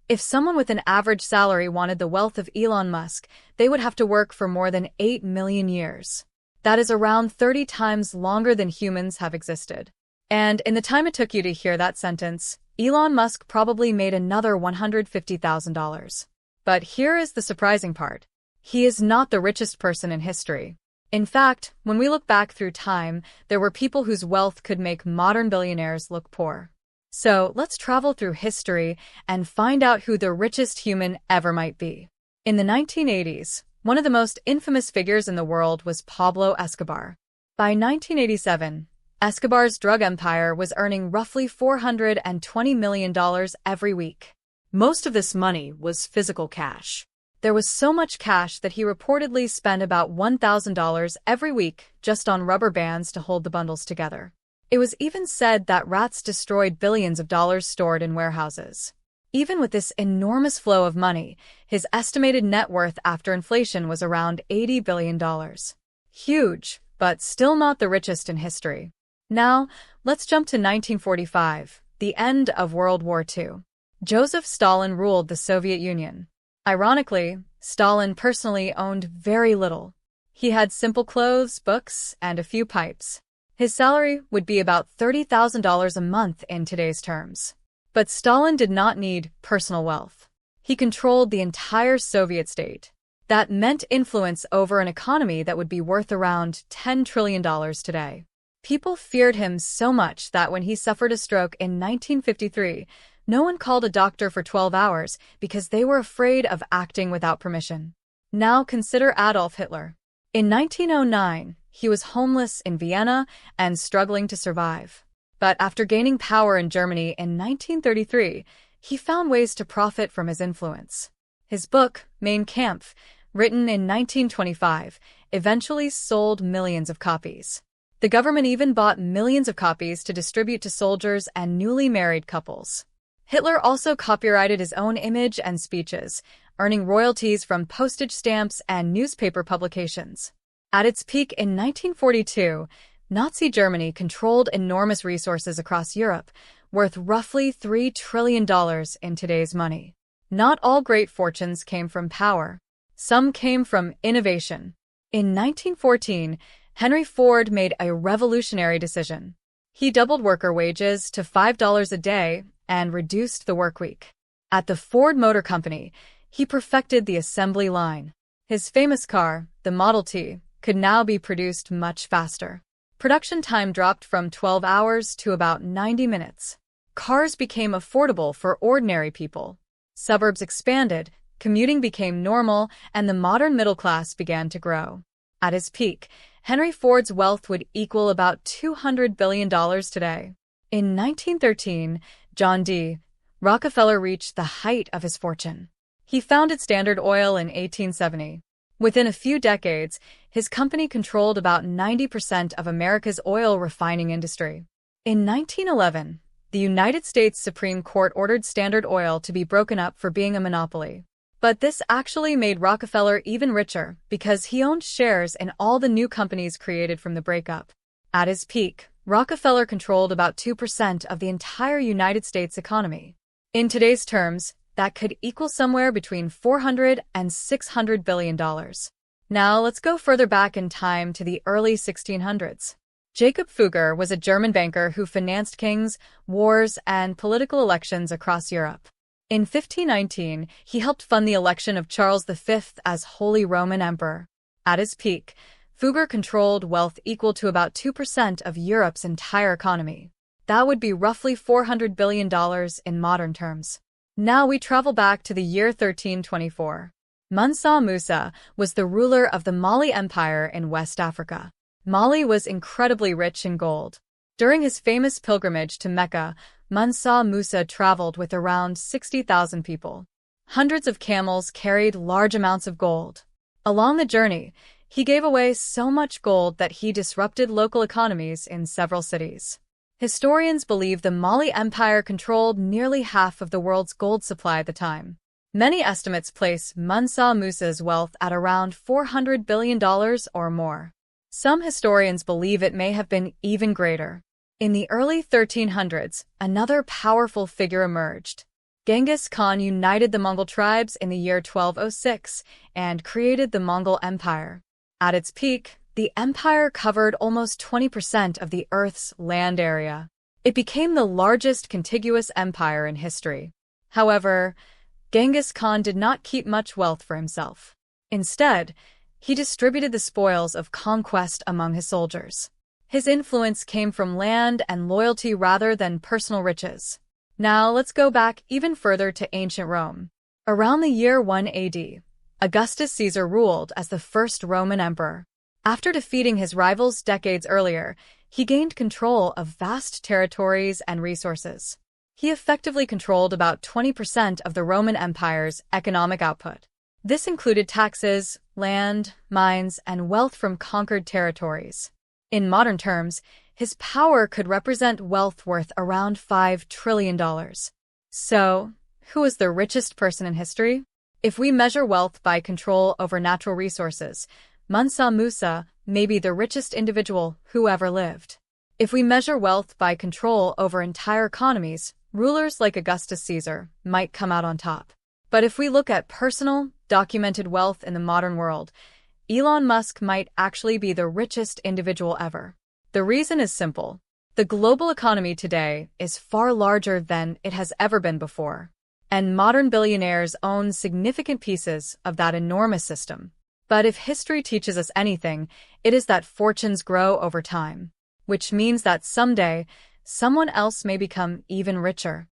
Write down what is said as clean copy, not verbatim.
If someone with an average salary wanted the wealth of Elon Musk, they would have to work for more than 8 million years. That is around 30 times longer than humans have existed. And in the time it took you to hear that sentence, Elon Musk probably made another $150,000. But here is the surprising part. He is not the richest person in history. In fact, when we look back through time, there were people whose wealth could make modern billionaires look poor. So let's travel through history and find out who the richest human ever might be. In the 1980s, one of the most infamous figures in the world was Pablo Escobar. By 1987, Escobar's drug empire was earning roughly $420 million every week. Most of this money was physical cash. There was so much cash that he reportedly spent about $1,000 every week just on rubber bands to hold the bundles together. It was even said that rats destroyed billions of dollars stored in warehouses. Even with this enormous flow of money, his estimated net worth after inflation was around $80 billion. Huge, but still not the richest in history. Now, let's jump to 1945, the end of World War II. Joseph Stalin ruled the Soviet Union. Ironically, Stalin personally owned very little. He had simple clothes, books, and a few pipes. His salary would be about $30,000 a month in today's terms. But Stalin did not need personal wealth. He controlled the entire Soviet state. That meant influence over an economy that would be worth around $10 trillion today. People feared him so much that when he suffered a stroke in 1953, no one called a doctor for 12 hours because they were afraid of acting without permission. Now consider Adolf Hitler. In 1909, he was homeless in Vienna and struggling to survive. But after gaining power in Germany in 1933, he found ways to profit from his influence. His book, Mein Kampf, written in 1925, eventually sold millions of copies. The government even bought millions of copies to distribute to soldiers and newly married couples. Hitler also copyrighted his own image and speeches, earning royalties from postage stamps and newspaper publications. At its peak in 1942, Nazi Germany controlled enormous resources across Europe, worth roughly $3 trillion in today's money. Not all great fortunes came from power. Some came from innovation. In 1914, Henry Ford made a revolutionary decision. He doubled worker wages to $5 a day and reduced the workweek. At the Ford Motor Company, he perfected the assembly line. His famous car, the Model T, could now be produced much faster. Production time dropped from 12 hours to about 90 minutes. Cars became affordable for ordinary people. Suburbs expanded, commuting became normal, and the modern middle class began to grow. At his peak, Henry Ford's wealth would equal about $200 billion today. In 1913, John D. Rockefeller reached the height of his fortune. He founded Standard Oil in 1870. Within a few decades, his company controlled about 90% of America's oil refining industry. In 1911, the United States Supreme Court ordered Standard Oil to be broken up for being a monopoly. But this actually made Rockefeller even richer because he owned shares in all the new companies created from the breakup. At his peak, Rockefeller controlled about 2% of the entire United States economy. In today's terms, that could equal somewhere between $400 and $600 billion. Now let's go further back in time to the early 1600s. Jacob Fugger was a German banker who financed kings, wars, and political elections across Europe. In 1519, he helped fund the election of Charles V as Holy Roman Emperor. At his peak, Fugger controlled wealth equal to about 2% of Europe's entire economy. That would be roughly $400 billion in modern terms. Now we travel back to the year 1324. Mansa Musa was the ruler of the Mali Empire in West Africa. Mali was incredibly rich in gold. During his famous pilgrimage to Mecca, Mansa Musa traveled with around 60,000 people. Hundreds of camels carried large amounts of gold. Along the journey, he gave away so much gold that he disrupted local economies in several cities. Historians believe the Mali Empire controlled nearly half of the world's gold supply at the time. Many estimates place Mansa Musa's wealth at around $400 billion or more. Some historians believe it may have been even greater. In the early 1300s, another powerful figure emerged. Genghis Khan united the Mongol tribes in the year 1206 and created the Mongol Empire. At its peak, the empire covered almost 20% of the Earth's land area. It became the largest contiguous empire in history. However, Genghis Khan did not keep much wealth for himself. Instead, he distributed the spoils of conquest among his soldiers. His influence came from land and loyalty rather than personal riches. Now let's go back even further to ancient Rome. Around the year 1 AD, Augustus Caesar ruled as the first Roman emperor. After defeating his rivals decades earlier, he gained control of vast territories and resources. He effectively controlled about 20% of the Roman Empire's economic output. This included taxes, land, mines, and wealth from conquered territories. In modern terms, his power could represent wealth worth around $5 trillion. So, who is the richest person in history? If we measure wealth by control over natural resources, Mansa Musa may be the richest individual who ever lived. If we measure wealth by control over entire economies, rulers like Augustus Caesar might come out on top. But if we look at personal, documented wealth in the modern world, Elon Musk might actually be the richest individual ever. The reason is simple. The global economy today is far larger than it has ever been before, and modern billionaires own significant pieces of that enormous system. But if history teaches us anything, it is that fortunes grow over time, which means that someday, someone else may become even richer.